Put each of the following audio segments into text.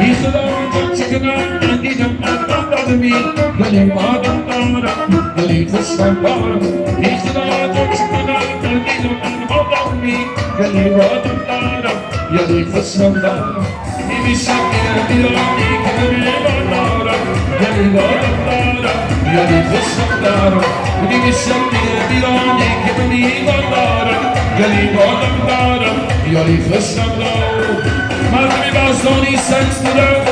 İhtilalden çıkınan gidem anladımı Benim adım Dara, benim kuşlar Dara İhtilalden çıkınan gidem anladımı Benim adım Dara, benim kuşlar Dara İmişem bir ani giderim Dara Benim adım Dara, benim kuşlar Dara İmişem bir ani giderim Dara Benim adım Dara, benim kuşlar Dara Marmi Bazzoni Sextere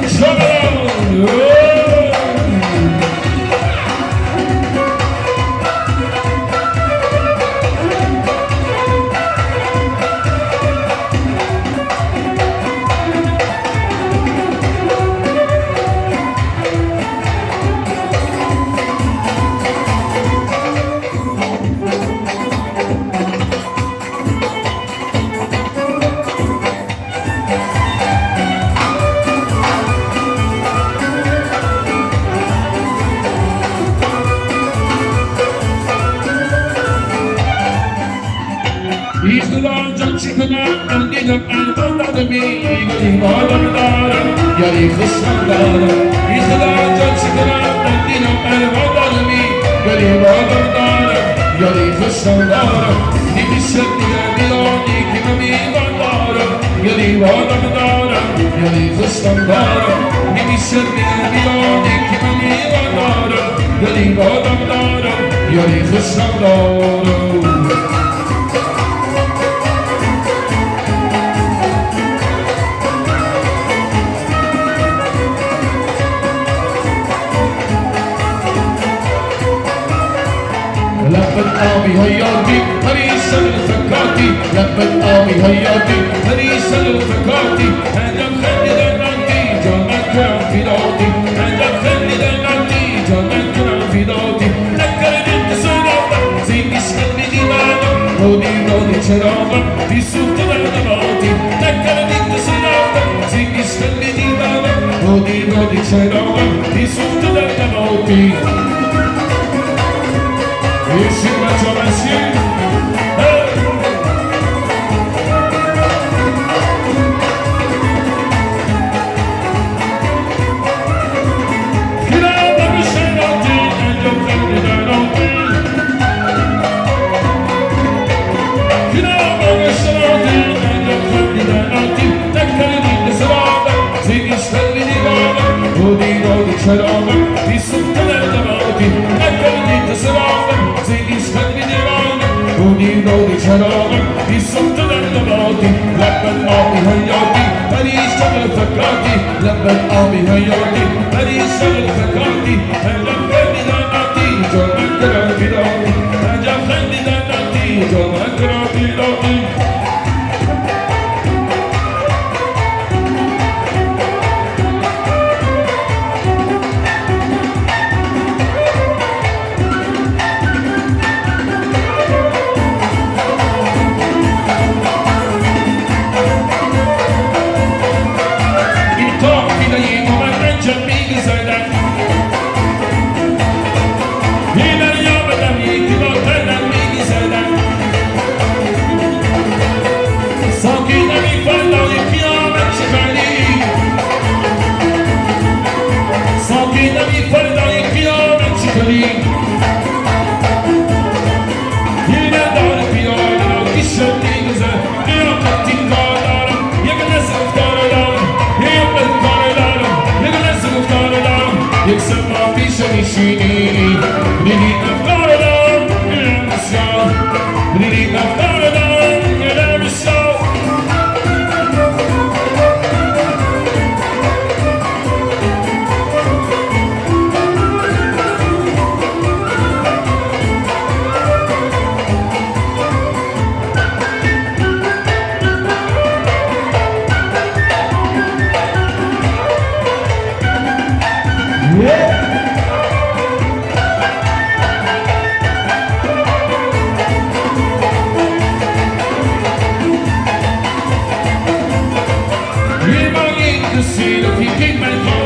Trouble İhtilalden çıkılan gidem anladımı Benim adım Dara, benim kuşlar Dara İhtilalden çıkılan gidem anladımı Benim adım Dara, benim kuşlar Dara İmişem bir ani giderim Dara Benim adım Dara, benim kuşlar Dara İmişem bir ani giderim Dara Benim adım Dara, benim kuşlar Dara لبت آبی حیاتی هریس الفکاتی لبت آبی حیاتی هریس الفکاتی هدم خندیدن نانتی جامن کرم فیداتی هدم خندیدن نانتی جامن کرم فیداتی نکردیم تسنابم زیمیش قلبی دیوانم رودی چراغم بی سوخت برنباتی نکردیم تسنابم زیمیش قلبی دیوانم رودی چراغم بی سوخت برنباتی Yeşil maçaması Kirada bir şey aldı Enceflerden aldı Kirada bir şey aldı Enceflerden aldı Teklerini sırada Zengişlerini bağlı Rodi çarabı Bir sultanlardan aldı Teklerini sırada Rodi çarabı Bir sultanlardan aldı Lebbet abi hayati Paris şarıl fekati Lebbet abi hayati Paris şarıl fekati Ecem kendiden ati Comen kırar filati Ecem kendiden ati Comen kırar filati to see the king man.